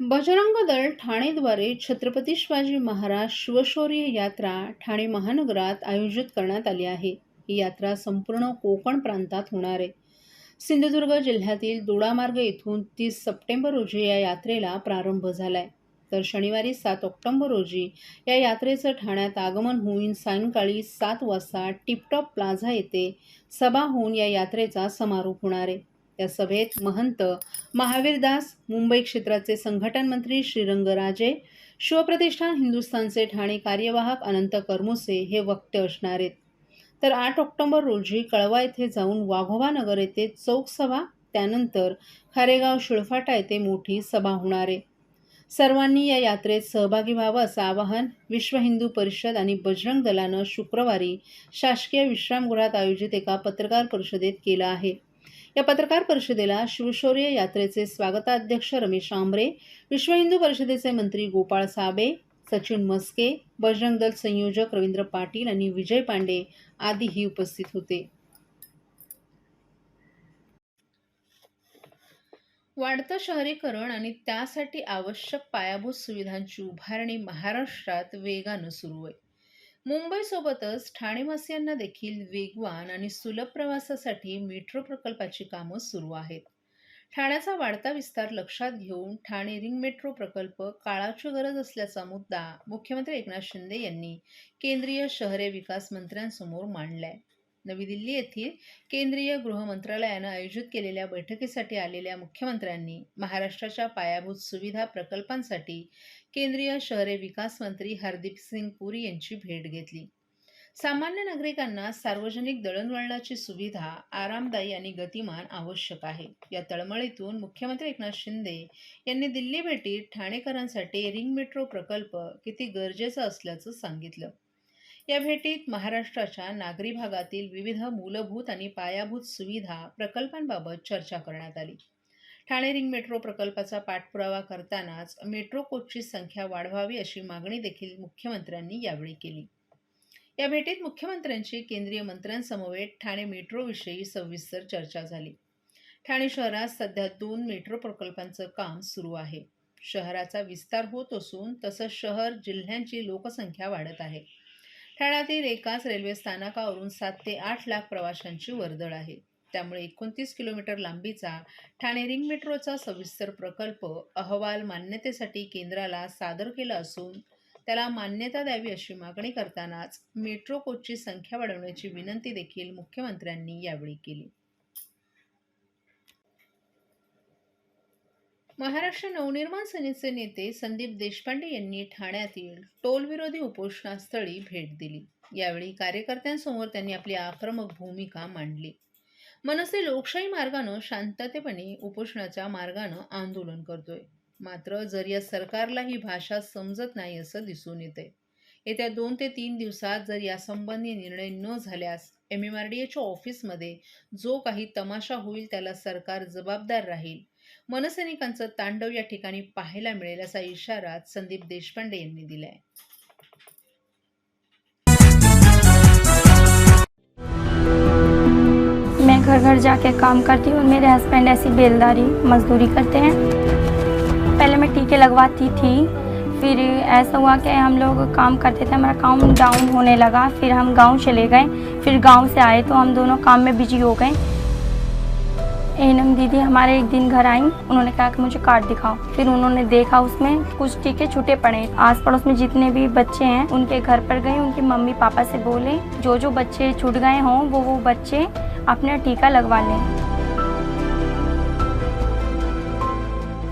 बजरंग दल ठाणेद्वारे छत्रपती शिवाजी महाराज शिवशौर्य यात्रा ठाणे महानगरात आयोजित करण्यात आली आहे. ही यात्रा संपूर्ण कोकण प्रांतात होणार आहे. सिंधुदुर्ग जिल्ह्यातील दोडामार्ग येथून 30 सप्टेंबर रोजी या यात्रेला प्रारंभ झालाय. तर शनिवारी 7 ऑक्टोबर रोजी या यात्रेचं ठाण्यात आगमन होऊन सायंकाळी 7 वाजता टिपटॉप प्लाझा येथे सभा होऊन या यात्रेचा समारोप होणार आहे. या सभेत महंत महावीरदास, मुंबई क्षेत्राचे संघटन मंत्री श्रीरंगराजे, शिवप्रतिष्ठान हिंदुस्थानचे ठाणे कार्यवाहक अनंत करमुसे हे वक्ते असणार आहेत. तर 8 ऑक्टोबर रोजी कळवा येथे जाऊन वाघोबा नगर येथे चौक सभा, त्यानंतर खारेगाव शिळफाटा येथे मोठी सभा होणार आहे. सर्वांनी या यात्रेत सहभागी व्हावं असं आवाहन विश्व हिंदू परिषद आणि बजरंग दलानं शुक्रवारी शासकीय विश्रामगृहात आयोजित एका पत्रकार परिषदेत केलं आहे. या पत्रकार परिषदेला शिवशौर्य यात्रेचे स्वागताध्यक्ष रमेश आंबरे, विश्व हिंदू परिषदेचे मंत्री गोपाळ साबळे, सचिन मस्के, बजरंग दल संयोजक रवींद्र पाटील आणि विजय पांडे आदीही उपस्थित होते. वाढतं शहरीकरण आणि त्यासाठी आवश्यक पायाभूत सुविधांची उभारणी महाराष्ट्रात वेगानं सुरू आहे. मुंबईसोबतच ठाणेवासियांना देखील वेगवान आणि सुलभ प्रवासासाठी मेट्रो प्रकल्पाची कामं सुरू आहेत. ठाण्याचा वाढता विस्तार लक्षात घेऊन ठाणे रिंग मेट्रो प्रकल्प काळाची गरज असल्याचा मुद्दा मुख्यमंत्री एकनाथ शिंदे यांनी केंद्रीय शहरे विकास मंत्र्यांसमोर मांडलाय. नवी दिल्ली येथील केंद्रीय गृह मंत्रालयानं आयोजित केलेल्या बैठकीसाठी आलेल्या मुख्यमंत्र्यांनी महाराष्ट्राच्या पायाभूत सुविधा प्रकल्पांसाठी केंद्रीय शहरे विकास मंत्री हरदीप सिंग पुरी यांची भेट घेतली. सामान्य नागरिकांना सार्वजनिक दळणवळणाची सुविधा आरामदायी आणि गतिमान आवश्यक आहे. या तळमळीतून मुख्यमंत्री एकनाथ शिंदे यांनी दिल्ली भेटीत ठाणेकरांसाठी रिंग मेट्रो प्रकल्प किती गरजेचा असल्याचं सांगितलं. या भेटीत महाराष्ट्राच्या नागरी भागातील विविध मूलभूत आणि पायाभूत सुविधा प्रकल्पांबाबत चर्चा करण्यात आली. ठाणे रिंग मेट्रो प्रकल्पाचा पाठपुरावा करतानाच मेट्रो कोचची संख्या वाढवावी अशी मागणी देखील मुख्यमंत्र्यांनी यावेळी केली. या भेटीत मुख्यमंत्र्यांची केंद्रीय मंत्र्यांसमवेत ठाणे मेट्रोविषयी सविस्तर चर्चा झाली. ठाणे शहरात सध्या 2 मेट्रो प्रकल्पांचं काम सुरू आहे. शहराचा विस्तार होत असून तसंच शहर जिल्ह्यांची लोकसंख्या वाढत आहे. ठाण्यातील एकाच रेल्वे स्थानकावरून 7 ते 8 लाख प्रवाशांची वर्दळ आहे. त्यामुळे 29 किलोमीटर लांबीचा ठाणे रिंग मेट्रोचा सविस्तर प्रकल्प अहवाल मान्यतेसाठी केंद्राला सादर केला असून त्याला मान्यता द्यावी अशी मागणी करतानाच मेट्रो कोचची संख्या वाढवण्याची विनंती देखील मुख्यमंत्र्यांनी यावेळी केली. महाराष्ट्र नवनिर्माण सेनेचे नेते संदीप देशपांडे यांनी ठाण्यातील टोलविरोधी उपोषणास्थळी भेट दिली. यावेळी कार्यकर्त्यांसमोर त्यांनी आपली आक्रमक भूमिका मांडली. मनसे लोकशाही मार्गानं शांततेपणे उपोषणाच्या मार्गानं आंदोलन करतोय. मात्र जर या सरकारला ही भाषा समजत नाही असं दिसून येतंय. येत्या 2 ते 3 दिवसात जर यासंबंधी निर्णय न झाल्यास MMRDAच्या ऑफिसमध्ये जो काही तमाशा होईल त्याला सरकार जबाबदार राहील. मनसैनिकांचं तांडव या ठिकाणी पाहायला मिळेल असा इशारा संदीप देशपांडे यांनी दिलाय. मैं घर घर जाके काम करती हूँ। मेरे हस्बैंड ऐसी बेलदारी मजदूरी करते हैं। पहले मैं टीके लगवाती थी, फिर ऐसा हुआ कि हम लोग काम करते थे, हमारा काम डाउन होने लगा। फिर हम गांव चले गए, फिर गांव से आए तो हम दोनों काम में बिजी हो गए। एनम दीदी हमारे एक दिन घर आई, उन्होंने कहा कि मुझे कार्ड दिखाओ। फिर उन्होंने देखा उसमें कुछ टीके छूटे पड़े। आस पड़ोस में जितने भी बच्चे हैं उनके घर पर गए, उनके मम्मी पापा से बोले जो जो बच्चे छूट गए हों वो बच्चे अपना टीका लगवा लें।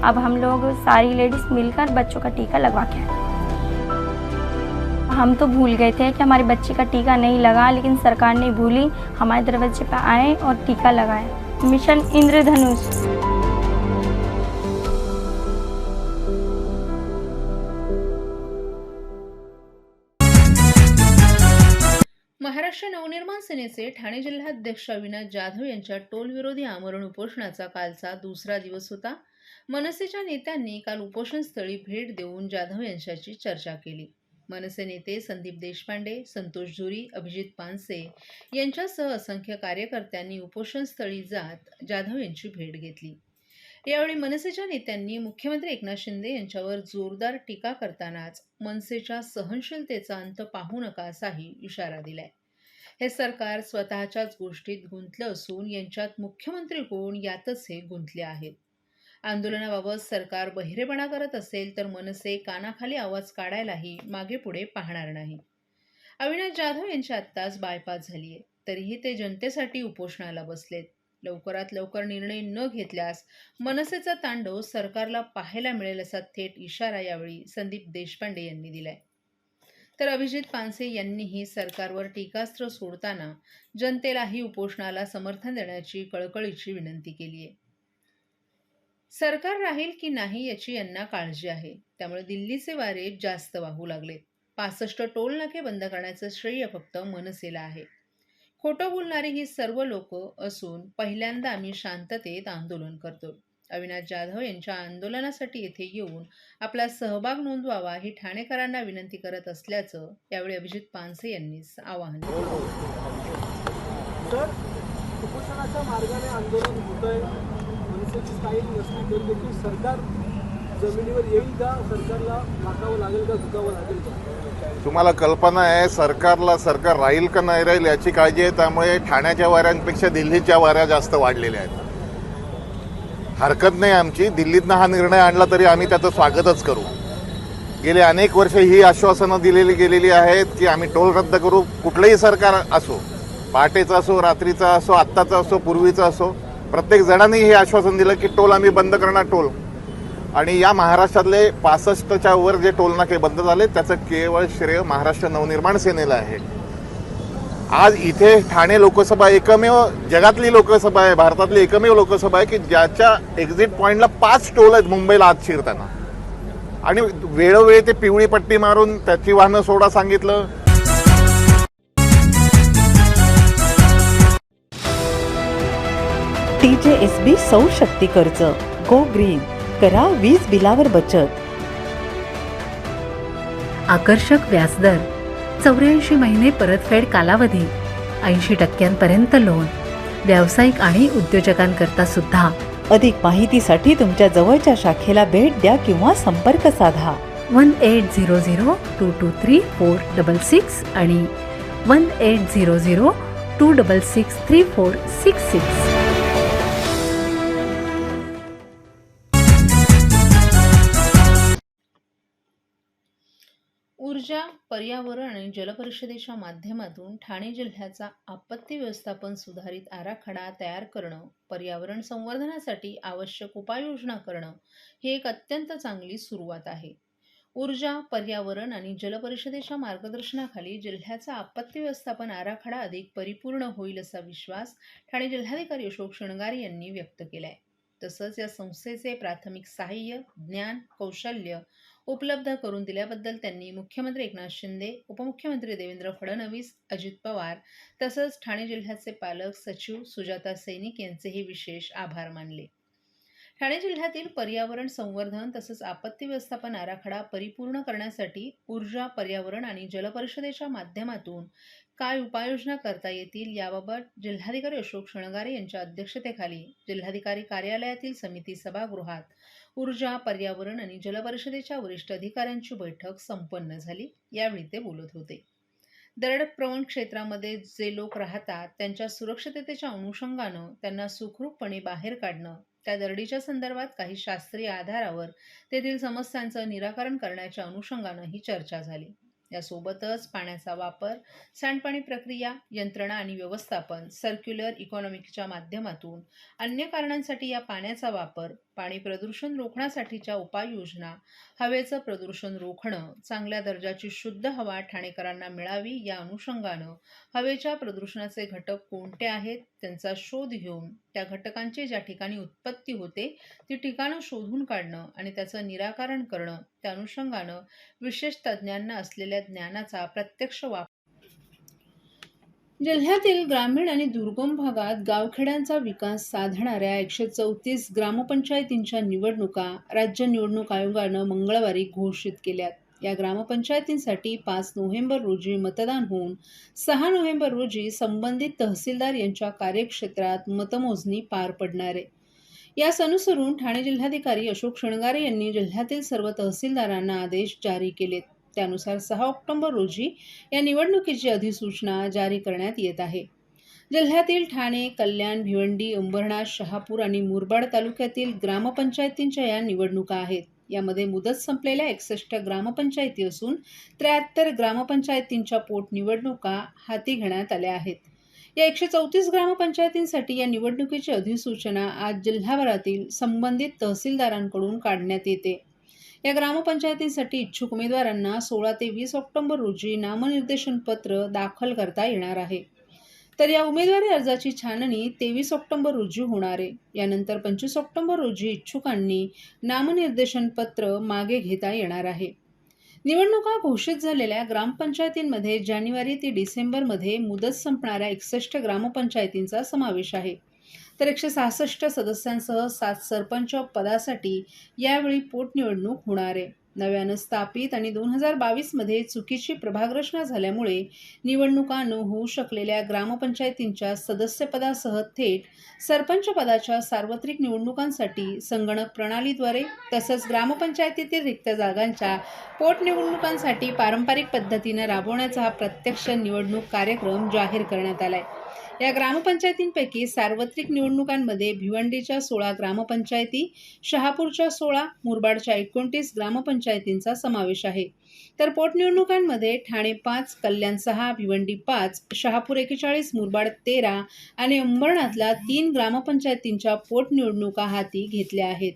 अब हम लोग सारी लेडीज मिलकर बच्चों का टीका लगवा के आए। हम तो भूल गए थे कि हमारी बच्ची का टीका नहीं लगा, लेकिन सरकार नहीं भूली, हमारे दरवाजे पर आए और टीका लगाए। मिशन इंद्रधनुष। महाराष्ट्र नवनिर्माण सेनेचे ठाणे जिल्हाध्यक्ष अविनाश जाधव यांच्या टोलविरोधी आमरण उपोषणाचा कालचा दुसरा दिवस होता. मनसेच्या नेत्यांनी काल उपोषणस्थळी भेट देऊन जाधव यांच्याशी चर्चा केली. मनसे नेते संदीप देशपांडे, संतोष झुरी, अभिजित पानसे यांच्यासह असंख्य कार्यकर्त्यांनी उपोषणस्थळी जात जाधव यांची भेट घेतली. यावेळी मनसेच्या नेत्यांनी मुख्यमंत्री एकनाथ शिंदे यांच्यावर जोरदार टीका करतानाच मनसेच्या सहनशीलतेचा अंत पाहू नका असाही इशारा दिलाय. हे सरकार स्वतःच्याच गोष्टीत गुंतलं असून यांच्यात मुख्यमंत्री कोण यातच हे गुंतले आहेत. आंदोलनाबाबत सरकार बहिरेपणा करत असेल तर मनसे कानाखाली आवाज काढायलाही मागे पुढे पाहणार नाही. अविनाश जाधव यांची आत्ताच बायपास झालीय, तरीही ते जनतेसाठी उपोषणाला बसलेत. लवकरात लवकर निर्णय न घेतल्यास मनसेचा तांडव सरकारला पाहायला मिळेल असा थेट इशारा यावेळी संदीप देशपांडे यांनी दिलाय. तर अभिजित पानसे यांनीही सरकारवर टीकास्त्र सोडताना जनतेलाही उपोषणाला समर्थन देण्याची कळकळीची विनंती केली आहे. सरकार राहील की नाही याची यांना काळजी आहे, त्यामुळे दिल्लीचे वारे जास्त वाहू लागलेत. 65 टोल नाके बंद करण्याचं श्रेय फक्त मनसेला आहे. खोटं बोलणारी ही सर्व लोक असून पहिल्यांदा आम्ही शांततेत आंदोलन करतो. अविनाश जाधव यांच्या आंदोलनासाठी येथे येऊन आपला सहभाग नोंदवावा ही ठाणेकरांना विनंती करत असल्याचं यावेळी अभिजित पानसे यांनी आवाहन केलं. सर, कुपोषणाच्या मार्गाने आंदोलन होतंय, मनसेची स्टाईल नसली तरी देखील सरकार जमिनीवर येईल का? सरकारला वाकावं लागेल का, झुकावं लागेल का? तुम्हाला कल्पना आहे सरकार राहील का नाही राहील याची काळजी आहे. त्यामुळे ठाण्याच्या वाऱ्यांपेक्षा दिल्लीच्या वाऱ्या जास्त वाढलेल्या आहेत. हरकत नाही आमची, दिल्लीतनं हा निर्णय आणला तरी आम्ही त्याचं स्वागतच करू. गेले अनेक वर्ष ही आश्वासनं दिलेली गेलेली आहेत की आम्ही टोल रद्द करू. कुठलंही सरकार असो, पहाटेचं असो, रात्रीचं असो, आत्ताचं असो, पूर्वीचं असो, प्रत्येक जणांनी हे आश्वासन दिलं की टोल आम्ही बंद करणार टोल. आणि या महाराष्ट्रातले 65च्या वर जे टोल नाके बंद झाले त्याचं केवळ श्रेय महाराष्ट्र नवनिर्माण सेनेला आहे. आज इथे ठाणे लोकसभा एकमेव जगातली लोकसभा आहे, भारतातली एकमेव लोकसभा आहे की ज्याच्या एक्झिट पॉईंटला 5 टोल आहेत मुंबईला आत शिरताना. आणि वेळोवेळी ते पिवळी पट्टी मारून त्याची वाहनं सोडा सांगितलं. TJSB सौर शक्ती कर्ज गो ग्रीन, करा वीज बिलावर बचत. आकर्षक व्याजदर, 84 महिने परतफेड कालावधी, 80% लोन, व्यावसायिक आणि उद्योजकांकरता सुद्धा. अधिक माहितीसाठी तुमच्या जवळच्या शाखेला भेट द्या किंवा संपर्क साधा. 1800-223-466 आणि 1800-266-3466. ऊर्जा, पर्यावरण आणि जलपरिषदेच्या माध्यमातून ठाणे जिल्ह्याचा आपत्ती व्यवस्थापन सुधारित आराखडा तयार करणं, पर्यावरण संवर्धनासाठी आवश्यक उपाययोजना करणं ही एक अत्यंत चांगली सुरुवात आहे. ऊर्जा, पर्यावरण आणि जलपरिषदेच्या मार्गदर्शनाखाली जिल्ह्याचा आपत्ती व्यवस्थापन आराखडा अधिक परिपूर्ण होईल असा विश्वास ठाणे जिल्हाधिकारी अशोक शृंगारे यांनी व्यक्त केलाय. तसंच या संस्थेचे प्राथमिक सहाय्य, ज्ञान, कौशल्य उपलब्ध करून दिल्याबद्दल त्यांनी मुख्यमंत्री एकनाथ शिंदे, उपमुख्यमंत्री देवेंद्र फडणवीस, अजित पवार तसंच ठाणे जिल्ह्याचे पालक सचिव सुजाता सैनिक यांचेही विशेष आभार मानले. ठाणे जिल्ह्यातील पर्यावरण संवर्धन तसंच आपत्ती व्यवस्थापन आराखडा परिपूर्ण करण्यासाठी ऊर्जा, पर्यावरण आणि जलपरिषदेच्या माध्यमातून काय उपाययोजना करता येतील याबाबत जिल्हाधिकारी अशोक शृंगारे यांच्या अध्यक्षतेखाली जिल्हाधिकारी कार्यालयातील समिती सभागृहात ऊर्जा, पर्यावरण आणि जलपरिषदेच्या वरिष्ठ अधिकाऱ्यांची बैठक संपन्न झाली. यावेळी ते बोलत होते. दरड-प्रवण क्षेत्रामध्ये जे लोक राहतात त्यांच्या सुरक्षिततेच्या अनुषंगानं त्यांना सुखरूपपणे बाहेर काढणं, त्या दरडीच्या संदर्भात काही शास्त्रीय आधारावर तेथील समस्यांचं निराकरण करण्याच्या अनुषंगानं ही चर्चा झाली. यासोबतच पाण्याचा वापर, सांडपाणी प्रक्रिया, यंत्रणा आणि व्यवस्थापन, सर्क्युलर इकॉनॉमिकच्या माध्यमातून अन्य कारणांसाठी या पाण्याचा वापर, पाणी प्रदूषण रोखण्यासाठीच्या उपाययोजना, हवेचं प्रदूषण रोखणं, चांगल्या दर्जाची शुद्ध हवा ठाणेकरांना मिळावी या अनुषंगानं हवेच्या प्रदूषणाचे घटक कोणते आहेत त्यांचा शोध घेऊन त्या घटकांची ज्या ठिकाणी उत्पत्ती होते ती ठिकाणं शोधून काढणं आणि त्याचं निराकरण करणं, त्या अनुषंगानं विशेष तज्ज्ञांना असलेल्या ज्ञानाचा प्रत्यक्ष वापर. जिल्ह्यातील ग्रामीण आणि दुर्गम भागात गावखेड्यांचा विकास साधणाऱ्या 134 ग्रामपंचायतींच्या निवडणुका राज्य निवडणूक आयोगानं मंगळवारी घोषित केल्यात. या ग्रामपंचायतींसाठी 5 नोव्हेंबर रोजी मतदान होऊन 6 नोव्हेंबर रोजी संबंधित तहसीलदार यांच्या कार्यक्षेत्रात मतमोजणी पार पडणार आहे. यास अनुसरून ठाणे जिल्हाधिकारी अशोक शृंगारे यांनी जिल्ह्यातील सर्व तहसीलदारांना आदेश जारी केलेत. त्यानुसार 6 ऑक्टोबर रोजी या निवडणुकीची अधिसूचना जारी करण्यात येत आहे. जिल्ह्यातील ठाणे, कल्याण, भिवंडी, अंबरनाथ, शहापूर आणि मुरबाड तालुक्यातील ग्रामपंचायतींच्या या निवडणुका आहेत. यामध्ये मुदत संपलेल्या 61 ग्रामपंचायती असून 73 ग्रामपंचायतींच्या पोटनिवडणुका हाती घेण्यात आल्या आहेत. या 134 ग्रामपंचायतींसाठी या निवडणुकीची अधिसूचना आज जिल्हाभरातील संबंधित तहसीलदारांकडून काढण्यात येते. या ग्रामपंचायतींसाठी इच्छुक उमेदवारांना 16 ते 20 ऑक्टोबर रोजी नामनिर्देशन पत्र दाखल करता येणार आहे. तर या उमेदवारी अर्जाची छाननी 23 ऑक्टोबर रोजी होणार आहे. यानंतर 25 ऑक्टोबर रोजी इच्छुकांनी नामनिर्देशन पत्र मागे घेता येणार आहे. निवडणुका घोषित झालेल्या ग्रामपंचायतींमध्ये जानेवारी ते डिसेंबरमध्ये मुदत संपणाऱ्या 61 ग्रामपंचायतींचा समावेश आहे. तर 166 सदस्यांसह 7 सरपंच पदासाठी यावेळी पोटनिवडणूक होणार आहे. नव्यानं स्थापित आणि 2022मध्ये चुकीची प्रभागरचना झाल्यामुळे निवडणुका न होऊ शकलेल्या ग्रामपंचायतींच्या सदस्यपदासह थेट सरपंच पदाच्या सार्वत्रिक निवडणुकांसाठी संगणक प्रणालीद्वारे तसंच ग्रामपंचायतीतील रिक्त जागांच्या पोटनिवडणुकांसाठी पारंपरिक पद्धतीनं राबवण्याचा हा प्रत्यक्ष निवडणूक कार्यक्रम जाहीर करण्यात आलाय. या ग्रामपंचायतींपैकी सार्वत्रिक निवडणुकांमध्ये भिवंडीच्या 16 ग्रामपंचायती, शहापूरच्या 16, मुरबाडच्या 29 ग्रामपंचायतींचा समावेश आहे. तर पोटनिवडणुकांमध्ये ठाणे 5, कल्याण 6, भिवंडी 5, शहापूर 41, मुरबाड 13 आणि अंबरनाथला 3 ग्रामपंचायतींच्या पोटनिवडणुका हाती घेतल्या आहेत.